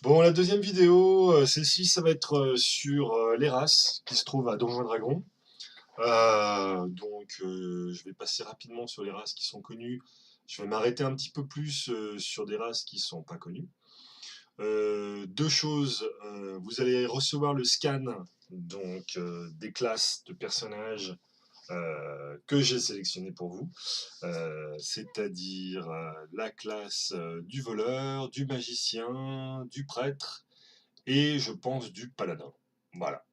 Bon, la deuxième vidéo, celle-ci, ça va être sur les races qui se trouvent à Donjons et Dragons. Je vais passer rapidement sur les races qui sont connues. Je vais m'arrêter un petit peu plus sur des races qui sont pas connues. Deux choses, vous allez recevoir le scan des classes de personnages que j'ai sélectionné pour vous, c'est-à-dire la classe du voleur, du magicien, du prêtre et je pense du paladin. Voilà.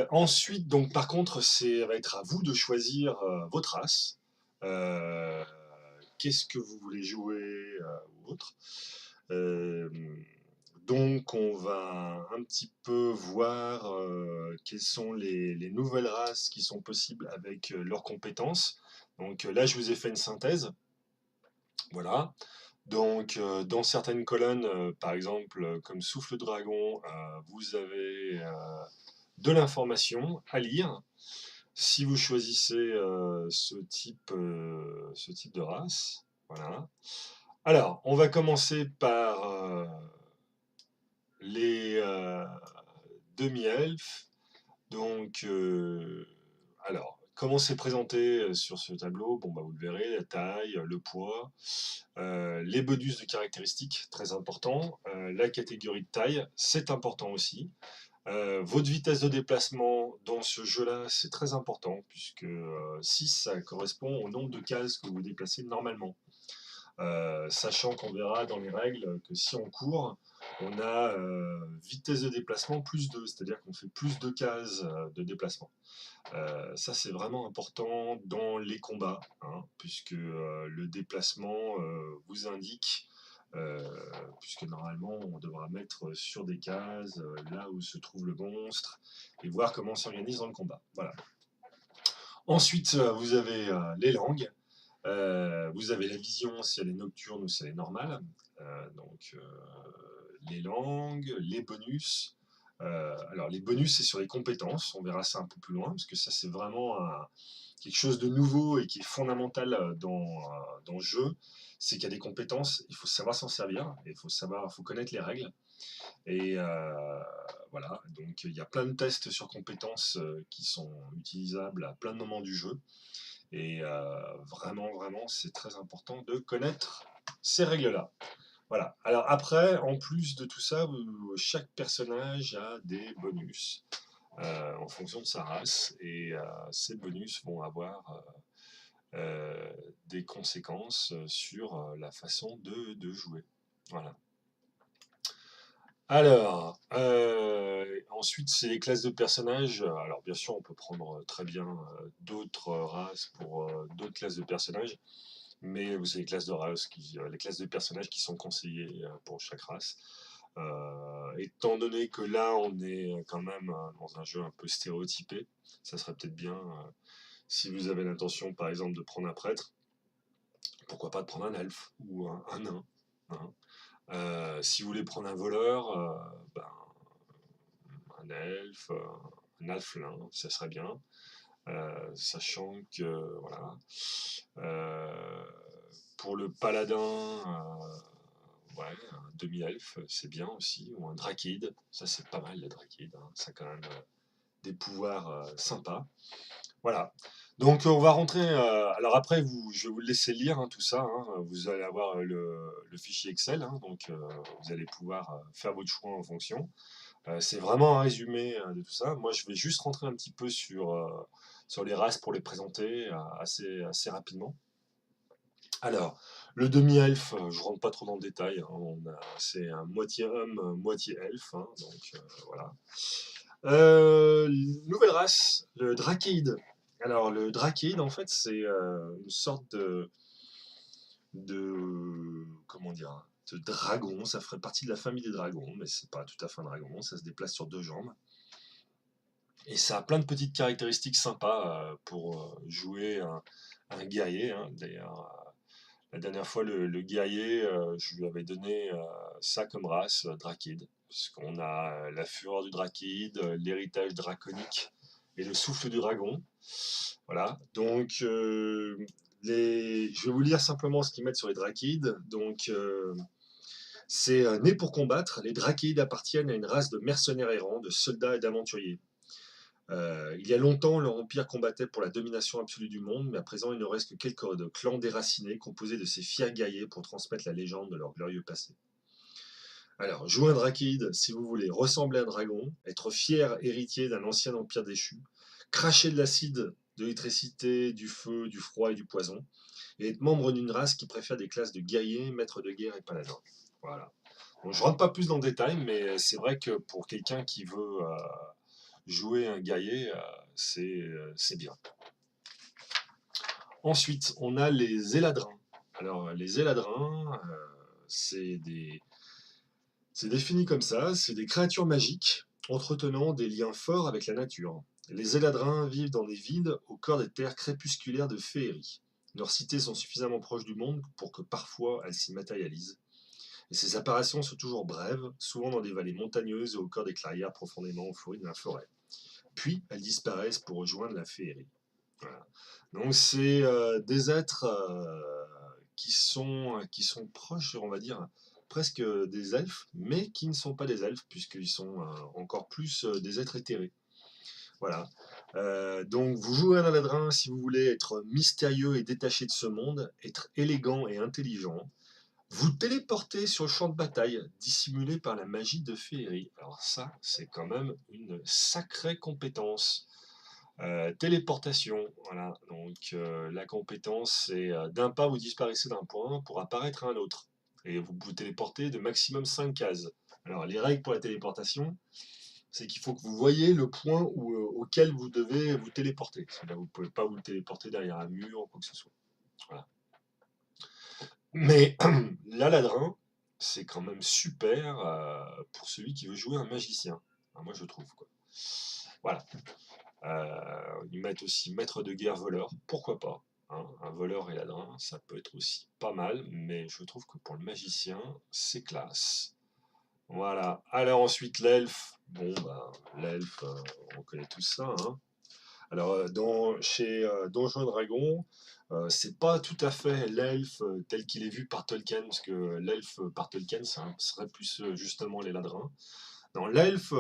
Ensuite, donc par contre, ça va être à vous de choisir votre race. Euh, Qu'est-ce que vous voulez jouer ou autre. Euh, donc on va un petit peu voir quelles sont les nouvelles races qui sont possibles avec leurs compétences. Donc là, je vous ai fait une synthèse. Voilà. Donc, dans certaines colonnes, par exemple, comme Souffle Dragon, vous avez de l'information à lire si vous choisissez ce type de race. Voilà. Alors, on va commencer par les demi-elfes. Donc, comment c'est présenté sur ce tableau? Bon, bah, vous le verrez, la taille, le poids, les bonus de caractéristiques, très important. La catégorie de taille, c'est important aussi. Votre vitesse de déplacement dans ce jeu-là, c'est très important, puisque 6, ça correspond au nombre de cases que vous déplacez normalement. Sachant qu'on verra dans les règles que si on court, on a vitesse de déplacement plus 2, c'est-à-dire qu'on fait plus de cases de déplacement. Ça, c'est vraiment important dans les combats, hein, puisque le déplacement vous indique, euh, puisque normalement on devra mettre sur des cases là où se trouve le monstre et voir comment on s'organise dans le combat. Voilà. Ensuite, vous avez les langues. Vous avez la vision si elle est nocturne ou si elle est normale. Les langues, les bonus. Alors les bonus c'est sur les compétences, on verra ça un peu plus loin parce que ça c'est vraiment quelque chose de nouveau et qui est fondamental dans le jeu, c'est qu'il y a des compétences, il faut savoir s'en servir, il faut connaître les règles. Et voilà, donc il y a plein de tests sur compétences qui sont utilisables à plein de moments du jeu. Et vraiment, c'est très important de connaître ces règles-là. Voilà. Alors après, en plus de tout ça, chaque personnage a des bonus en fonction de sa race. Et ces bonus vont avoir des conséquences sur la façon de jouer. Voilà. Alors, ensuite, c'est les classes de personnages. Alors, bien sûr, on peut prendre très bien d'autres races pour d'autres classes de personnages, mais c'est les classes de personnages qui sont conseillées pour chaque race. Étant donné que là, on est quand même dans un jeu un peu stéréotypé, ça serait peut-être bien, si vous avez l'intention, par exemple, de prendre un prêtre, pourquoi pas de prendre un elfe ou un nain, hein. Si vous voulez prendre un voleur, ben, un elfe, un alflin, ça serait bien. Sachant que, voilà. Euh, pour le paladin, ouais, un demi-elfe, c'est bien aussi. Ou un drakeid, ça c'est pas mal le drakeid, hein. Ça a quand même des pouvoirs sympas. Voilà. Donc on va rentrer. Alors après, je vais vous le laisser lire hein, tout ça, hein. Vous allez avoir le fichier Excel, hein, donc vous allez pouvoir faire votre choix en fonction. C'est vraiment un résumé de tout ça. Moi, je vais juste rentrer un petit peu sur les races pour les présenter assez rapidement. Alors, le demi-elfe, je rentre pas trop dans le détail, hein. C'est un moitié homme, moitié elfe, hein, donc voilà. Nouvelle race, le Drakeid. Alors, le Drakeid, en fait, c'est une sorte comment dire, de dragon. Ça ferait partie de la famille des dragons, mais c'est pas tout à fait un dragon. Ça se déplace sur deux jambes. Et ça a plein de petites caractéristiques sympas pour jouer un guerrier, hein. D'ailleurs, la dernière fois, le guerrier, je lui avais donné ça comme race, Drakeid. Parce qu'on a la fureur du Drakeid, l'héritage draconique et le souffle du dragon. Voilà. Donc, je vais vous lire simplement ce qu'ils mettent sur les Drakids. Donc, C'est né pour combattre, les Drakeides appartiennent à une race de mercenaires errants, de soldats et d'aventuriers. Il y a longtemps, leur empire combattait pour la domination absolue du monde, mais à présent, il ne reste que quelques clans déracinés composés de ces fiers guerriers pour transmettre la légende de leur glorieux passé. Alors, jouer un Drakeid, si vous voulez, ressembler à un dragon, être fier héritier d'un ancien empire déchu, cracher de l'acide, de l'électricité, du feu, du froid et du poison, et être membre d'une race qui préfère des classes de guerriers, maîtres de guerre et paladins. Voilà. Donc, je rentre pas plus dans le détail, mais c'est vrai que pour quelqu'un qui veut jouer un guerrier, c'est bien. Ensuite, on a les Éladrins. Alors, les Éladrins, c'est des c'est défini comme ça, c'est des créatures magiques entretenant des liens forts avec la nature. Les Éladrins vivent dans des villes au cœur des terres crépusculaires de Féerie. Leurs cités sont suffisamment proches du monde pour que parfois elles s'y matérialisent. Et ces apparitions sont toujours brèves, souvent dans des vallées montagneuses et au cœur des clairières profondément enfouies de la forêt. Puis elles disparaissent pour rejoindre la Féerie. Voilà. Donc c'est des êtres qui sont proches, on va dire, presque des elfes, mais qui ne sont pas des elfes, puisqu'ils sont encore plus des êtres éthérés. Voilà. Donc vous jouez un Aladrin si vous voulez être mystérieux et détaché de ce monde, être élégant et intelligent. Vous téléportez sur le champ de bataille, dissimulé par la magie de Féerie. Alors ça, c'est quand même une sacrée compétence. Téléportation, voilà. Donc la compétence, c'est d'un pas vous disparaissez d'un point pour apparaître à un autre. Et vous pouvez téléporter de maximum 5 cases. Alors les règles pour la téléportation, c'est qu'il faut que vous voyez le point auquel vous devez vous téléporter. Là, vous ne pouvez pas vous téléporter derrière un mur ou quoi que ce soit. Voilà. Mais l'aladrin, c'est quand même super pour celui qui veut jouer un magicien. Enfin, moi je trouve quoi. Voilà. Ils mettent aussi maître de guerre voleur, pourquoi pas. Hein, un voleur et ladrin, ça peut être aussi pas mal, mais je trouve que pour le magicien, c'est classe. Voilà. Alors ensuite l'elfe. Bon bah l'elfe, on connaît tous ça. Hein. Alors chez Donjons et Dragons, c'est pas tout à fait l'elfe tel qu'il est vu par Tolkien, parce que l'elfe par Tolkien, ça serait plus justement les ladrins. Non, l'elfe,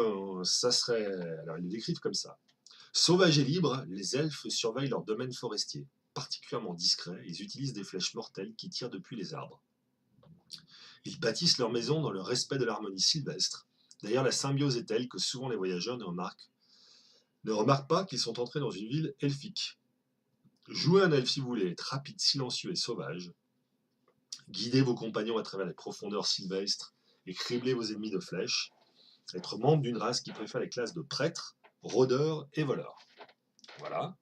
ça serait. Alors ils le décrivent comme ça. Sauvages et libres, les elfes surveillent leur domaine forestier. Particulièrement discrets, ils utilisent des flèches mortelles qui tirent depuis les arbres. Ils bâtissent leur maison dans le respect de l'harmonie sylvestre. D'ailleurs, la symbiose est telle que souvent les voyageurs ne remarquent pas qu'ils sont entrés dans une ville elfique. Jouez un elfe si vous voulez être rapide, silencieux et sauvage. Guidez vos compagnons à travers les profondeurs sylvestres et criblez vos ennemis de flèches. Être membre d'une race qui préfère les classes de prêtres, rôdeurs et voleurs. Voilà.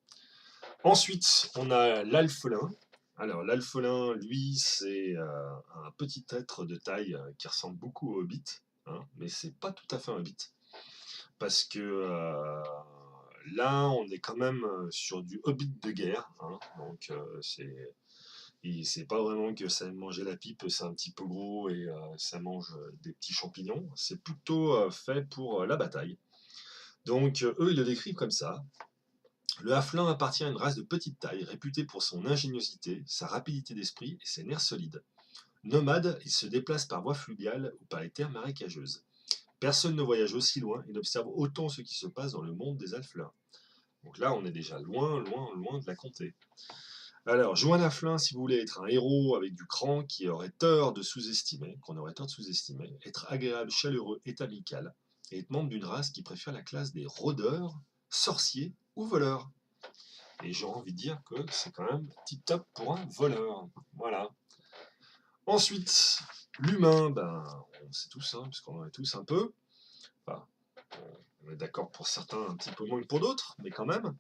Ensuite, on a l'alphelin. Alors, l'alphelin, lui, c'est un petit être de taille qui ressemble beaucoup au hobbit, hein, mais c'est pas tout à fait un hobbit. Parce que là, on est quand même sur du hobbit de guerre. Hein, donc, c'est pas vraiment que ça aime manger la pipe, c'est un petit peu gros et ça mange des petits champignons. C'est plutôt fait pour la bataille. Donc, eux, ils le décrivent comme ça. Le Haflin appartient à une race de petite taille, réputée pour son ingéniosité, sa rapidité d'esprit et ses nerfs solides. Nomade, il se déplace par voie fluviale ou par les terres marécageuses. Personne ne voyage aussi loin et n'observe autant ce qui se passe dans le monde des Halflins. Donc là, on est déjà loin, loin, loin de la comté. Alors, Joanne Haflin, si vous voulez être un héros avec du cran qu'on aurait tort de sous-estimer, être agréable, chaleureux et amical, et être membre d'une race qui préfère la classe des rôdeurs, sorciers ou voleurs. Et j'ai envie de dire que c'est quand même tip top pour un voleur. Voilà. Ensuite, l'humain, ben, on sait tous, hein, puisqu'on en est tous un peu. Enfin, on est d'accord pour certains, un petit peu moins que pour d'autres, mais quand même.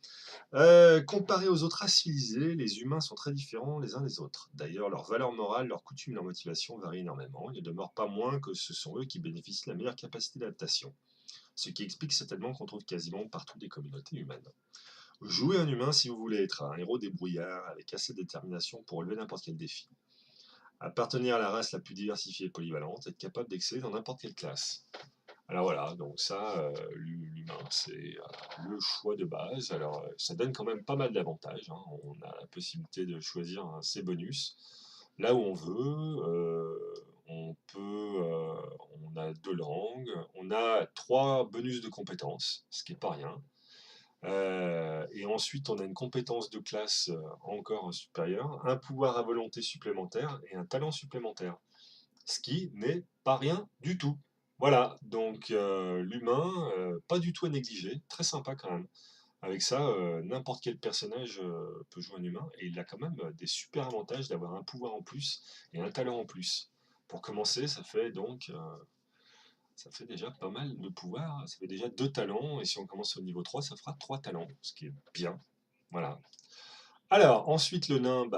Comparé aux autres races civilisées, les humains sont très différents les uns des autres. D'ailleurs, leurs valeurs morales, leurs coutumes, leurs motivations varient énormément. Il ne demeure pas moins que ce sont eux qui bénéficient de la meilleure capacité d'adaptation. Ce qui explique certainement qu'on trouve quasiment partout des communautés humaines. Jouez un humain si vous voulez être un héros débrouillard avec assez de détermination pour relever n'importe quel défi. Appartenir à la race la plus diversifiée et polyvalente, être capable d'exceller dans n'importe quelle classe. Alors voilà, donc ça, l'humain, c'est le choix de base. Alors ça donne quand même pas mal d'avantages. Hein. On a la possibilité de choisir ses bonus là où on veut. On peut a 2 langues, on a 3 bonus de compétences, ce qui est pas rien. Et ensuite, on a une compétence de classe encore supérieure, un pouvoir à volonté supplémentaire et un talent supplémentaire, ce qui n'est pas rien du tout. Voilà, donc l'humain, pas du tout à négliger, très sympa quand même. Avec ça, n'importe quel personnage peut jouer un humain, et il a quand même des super avantages d'avoir un pouvoir en plus et un talent en plus. Pour commencer, ça fait déjà pas mal de pouvoir, ça fait déjà 2 talents, et si on commence au niveau 3, ça fera 3 talents, ce qui est bien. Voilà. Alors, ensuite le nain,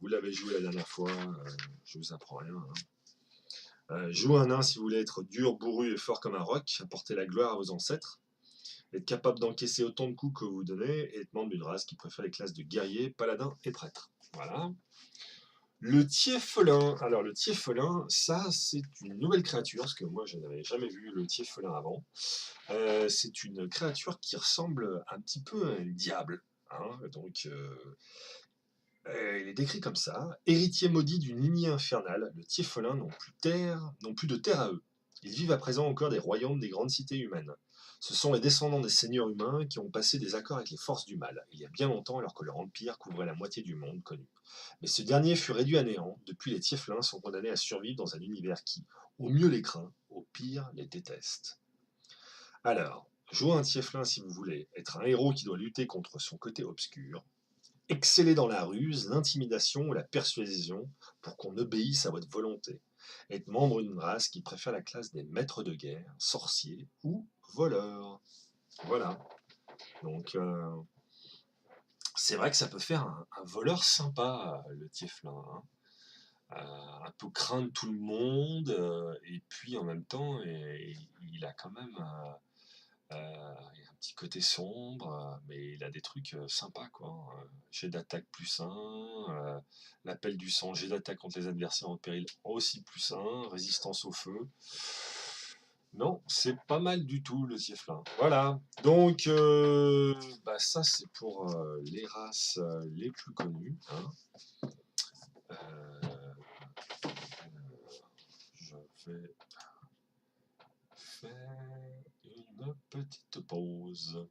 vous l'avez joué la dernière fois, je vous apprends rien, hein. Jouez un nain si vous voulez être dur, bourru et fort comme un roc, apporter la gloire à vos ancêtres, être capable d'encaisser autant de coups que vous donnez, et être membre d'une race qui préfère les classes de guerrier, paladin et prêtre. Voilà. Le Tieffelin. Alors le Tieffelin, ça c'est une nouvelle créature, parce que moi je n'avais jamais vu le Tieffelin avant. C'est une créature qui ressemble un petit peu à un diable, hein. Donc il est décrit comme ça. Héritier maudit d'une lignée infernale, le Tieffelin n'ont plus de terre à eux. Ils vivent à présent encore des royaumes des grandes cités humaines. Ce sont les descendants des seigneurs humains qui ont passé des accords avec les forces du mal, il y a bien longtemps alors que leur empire couvrait la moitié du monde connu. Mais ce dernier fut réduit à néant, depuis les Tieflins sont condamnés à survivre dans un univers qui, au mieux les craint, au pire les déteste. Alors, jouez un Tieflin si vous voulez être un héros qui doit lutter contre son côté obscur, exceller dans la ruse, l'intimidation ou la persuasion pour qu'on obéisse à votre volonté. Être membre d'une race qui préfère la classe des maîtres de guerre, sorciers ou voleurs. Voilà. Donc, c'est vrai que ça peut faire un voleur sympa, le Tieflin, hein. Un peu craindre tout le monde, et puis en même temps, il a quand même un petit côté sombre, mais il a des trucs sympas, quoi. Jet d'attaque +1, l'appel du sang, jet d'attaque contre les adversaires en péril aussi +1, résistance au feu. Non, c'est pas mal du tout le Tieflin. Voilà, donc ça c'est pour les races les plus connues, hein. Euh, je vais faire une petite pause.